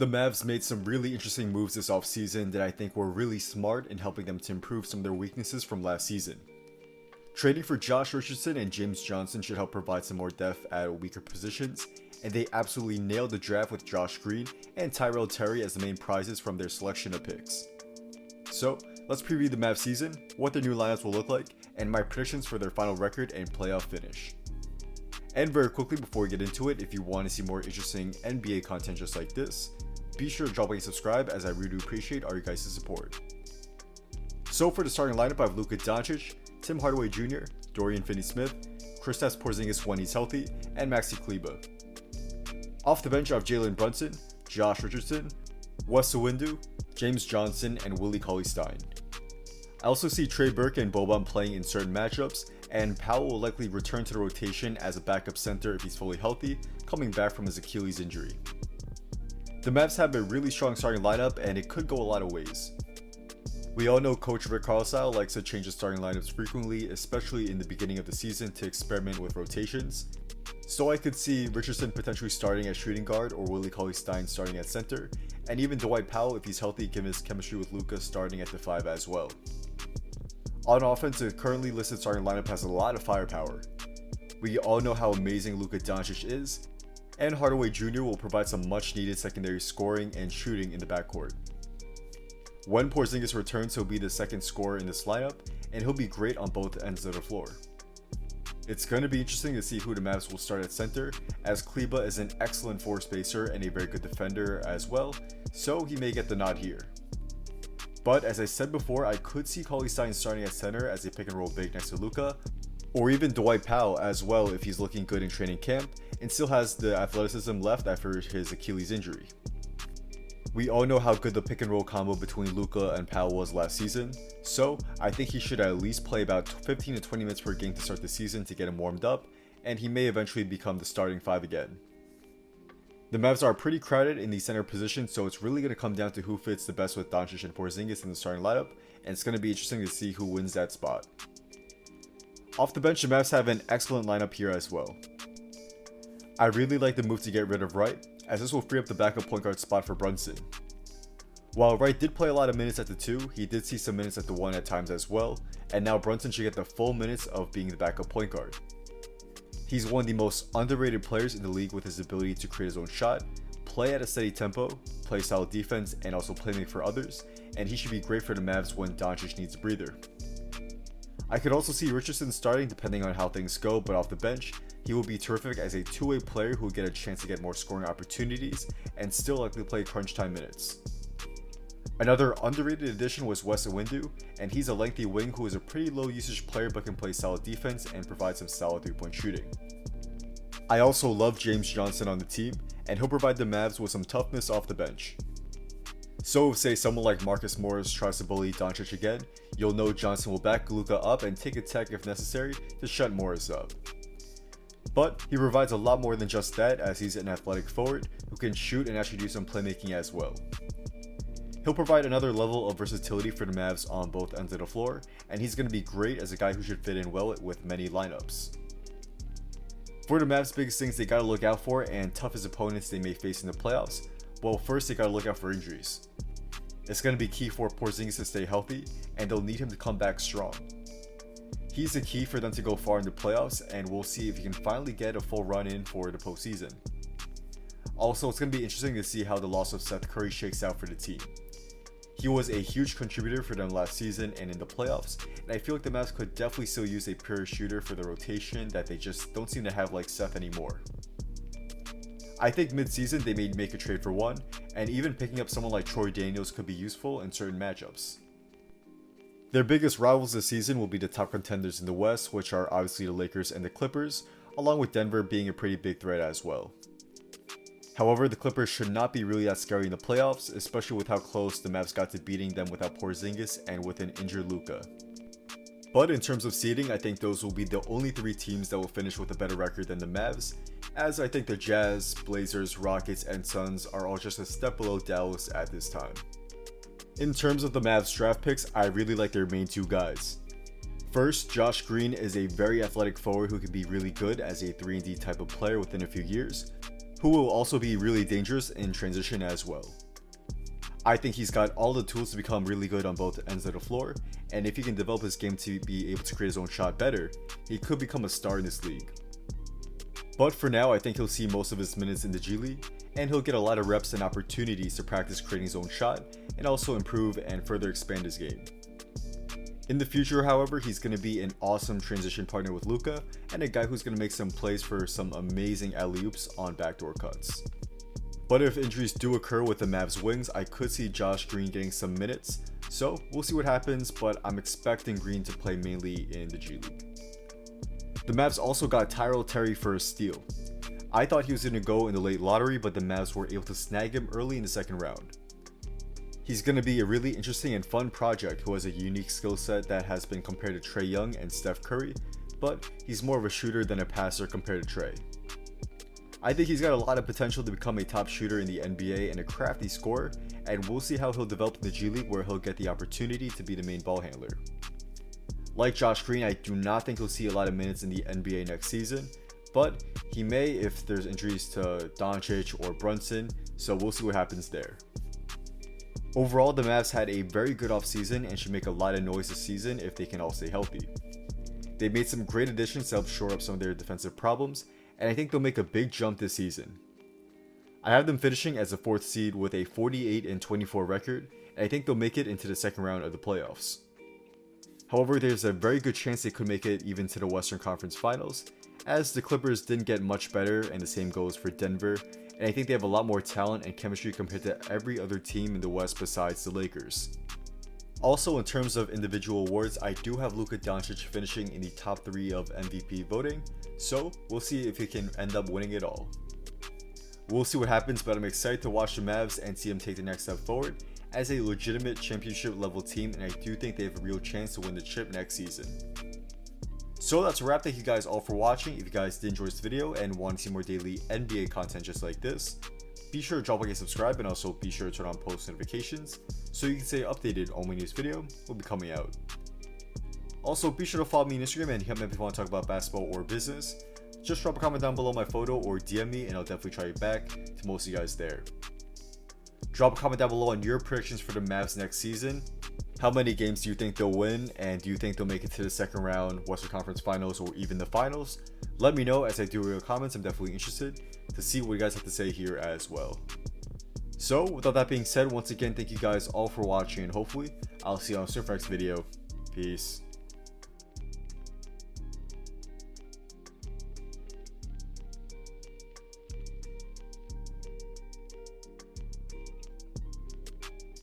The Mavs made some really interesting moves this offseason that I think were really smart in helping them to improve some of their weaknesses from last season. Trading for Josh Richardson and James Johnson should help provide some more depth at weaker positions, and they absolutely nailed the draft with Josh Green and Tyrell Terry as the main prizes from their selection of picks. So, let's preview the Mavs season, what their new lineups will look like, and my predictions for their final record and playoff finish. And very quickly before we get into it, if you want to see more interesting NBA content just like this, be sure to drop a subscribe as I really do appreciate all your guys' support. So for the starting lineup, I have Luka Doncic, Tim Hardaway Jr., Dorian Finney-Smith, Kristaps Porzingis when he's healthy, and Maxi Kleber. Off the bench, I have Jalen Brunson, Josh Richardson, Wes Iwundu, James Johnson, and Willie Cauley-Stein. I also see Trey Burke and Boban playing in certain matchups, and Powell will likely return to the rotation as a backup center if he's fully healthy, coming back from his Achilles injury. The Mavs have a really strong starting lineup, and it could go a lot of ways. We all know Coach Rick Carlisle likes to change his starting lineups frequently, especially in the beginning of the season to experiment with rotations. So I could see Richardson potentially starting at shooting guard or Willie Cauley-Stein starting at center, and even Dwight Powell, if he's healthy, given his chemistry with Luka, starting at the 5 as well. On offense, the currently listed starting lineup has a lot of firepower. We all know how amazing Luka Doncic is, and Hardaway Jr. will provide some much needed secondary scoring and shooting in the backcourt. When Porzingis returns, he'll be the second scorer in this lineup, and he'll be great on both ends of the floor. It's going to be interesting to see who the Mavs will start at center, as Kleber is an excellent floor spacer and a very good defender as well, so he may get the nod here. But as I said before, I could see Cauley-Stein starting at center as a pick and roll big next to Luka, or even Dwight Powell as well if he's looking good in training camp and still has the athleticism left after his Achilles injury. We all know how good the pick and roll combo between Luka and Powell was last season, so I think he should at least play about 15 to 20 minutes per game to start the season to get him warmed up, and he may eventually become the starting 5 again. The Mavs are pretty crowded in the center position, so it's really going to come down to who fits the best with Doncic and Porzingis in the starting lineup, and it's going to be interesting to see who wins that spot. Off the bench, the Mavs have an excellent lineup here as well. I really like the move to get rid of Wright, as this will free up the backup point guard spot for Brunson. While Wright did play a lot of minutes at the 2, he did see some minutes at the 1 at times as well, and now Brunson should get the full minutes of being the backup point guard. He's one of the most underrated players in the league with his ability to create his own shot, play at a steady tempo, play solid defense, and also playmake for others, and he should be great for the Mavs when Doncic needs a breather. I could also see Richardson starting depending on how things go, but off the bench, he will be terrific as a two-way player who will get a chance to get more scoring opportunities and still likely play crunch time minutes. Another underrated addition was Wes Iwundu, and he's a lengthy wing who is a pretty low usage player but can play solid defense and provide some solid 3-point shooting. I also love James Johnson on the team, and he'll provide the Mavs with some toughness off the bench. So if say someone like Marcus Morris tries to bully Doncic again, you'll know Johnson will back Luka up and take a tech if necessary to shut Morris up. But he provides a lot more than just that, as he's an athletic forward who can shoot and actually do some playmaking as well. He'll provide another level of versatility for the Mavs on both ends of the floor, and he's going to be great as a guy who should fit in well with many lineups. For the Mavs' biggest things they gotta look out for and toughest opponents they may face in the playoffs, well, first they gotta look out for injuries. It's going to be key for Porzingis to stay healthy, and they'll need him to come back strong. He's the key for them to go far in the playoffs, and we'll see if he can finally get a full run in for the postseason. Also, it's going to be interesting to see how the loss of Seth Curry shakes out for the team. He was a huge contributor for them last season and in the playoffs, and I feel like the Mavs could definitely still use a pure shooter for the rotation that they just don't seem to have like Seth anymore. I think mid-season they may make a trade for one, and even picking up someone like Troy Daniels could be useful in certain matchups. Their biggest rivals this season will be the top contenders in the West, which are obviously the Lakers and the Clippers, along with Denver being a pretty big threat as well. However, the Clippers should not be really that scary in the playoffs, especially with how close the Mavs got to beating them without Porzingis and with an injured Luka. But in terms of seeding, I think those will be the only 3 teams that will finish with a better record than the Mavs, as I think the Jazz, Blazers, Rockets, and Suns are all just a step below Dallas at this time. In terms of the Mavs draft picks, I really like their main 2 guys. First, Josh Green is a very athletic forward who can be really good as a 3-and-D type of player within a few years, who will also be really dangerous in transition as well. I think he's got all the tools to become really good on both ends of the floor, and if he can develop his game to be able to create his own shot better, he could become a star in this league. But for now, I think he'll see most of his minutes in the G League, and he'll get a lot of reps and opportunities to practice creating his own shot, and also improve and further expand his game. In the future, however, he's going to be an awesome transition partner with Luka, and a guy who's going to make some plays for some amazing alley-oops on backdoor cuts. But if injuries do occur with the Mavs wings, I could see Josh Green getting some minutes, so we'll see what happens, but I'm expecting Green to play mainly in the G League. The Mavs also got Tyrell Terry for a steal. I thought he was going to go in the late lottery, but the Mavs were able to snag him early in the second round. He's going to be a really interesting and fun project who has a unique skill set that has been compared to Trae Young and Steph Curry, but he's more of a shooter than a passer compared to Trae. I think he's got a lot of potential to become a top shooter in the NBA and a crafty scorer, and we'll see how he'll develop in the G League where he'll get the opportunity to be the main ball handler. Like Josh Green, I do not think he'll see a lot of minutes in the NBA next season, but he may if there's injuries to Doncic or Brunson, so we'll see what happens there. Overall, the Mavs had a very good offseason and should make a lot of noise this season if they can all stay healthy. They made some great additions to help shore up some of their defensive problems, and I think they'll make a big jump this season. I have them finishing as a 4th seed with a 48-24 record, and I think they'll make it into the second round of the playoffs. However, there's a very good chance they could make it even to the Western Conference Finals, as the Clippers didn't get much better, and the same goes for Denver, and I think they have a lot more talent and chemistry compared to every other team in the West besides the Lakers. Also, in terms of individual awards, I do have Luka Doncic finishing in the top 3 of MVP voting, so we'll see if he can end up winning it all. We'll see what happens, but I'm excited to watch the Mavs and see them take the next step forward as a legitimate championship level team, and I do think they have a real chance to win the chip next season. So that's a wrap. Thank you guys all for watching. If you guys did enjoy this video and want to see more daily NBA content just like this, be sure to drop a like and subscribe, and also be sure to turn on post notifications so you can stay updated on when this video will be coming out. Also, be sure to follow me on Instagram and hit me up if you want to talk about basketball or business. Just drop a comment down below my photo or DM me and I'll definitely try to get back to most of you guys there. Drop a comment down below on your predictions for the Mavs next season. How many games do you think they'll win, and do you think they'll make it to the second round, Western Conference Finals, or even the Finals? Let me know as I do real comments. I'm definitely interested to see what you guys have to say here as well. So with all that being said, once again, thank you guys all for watching, and hopefully I'll see you on the next video. Peace.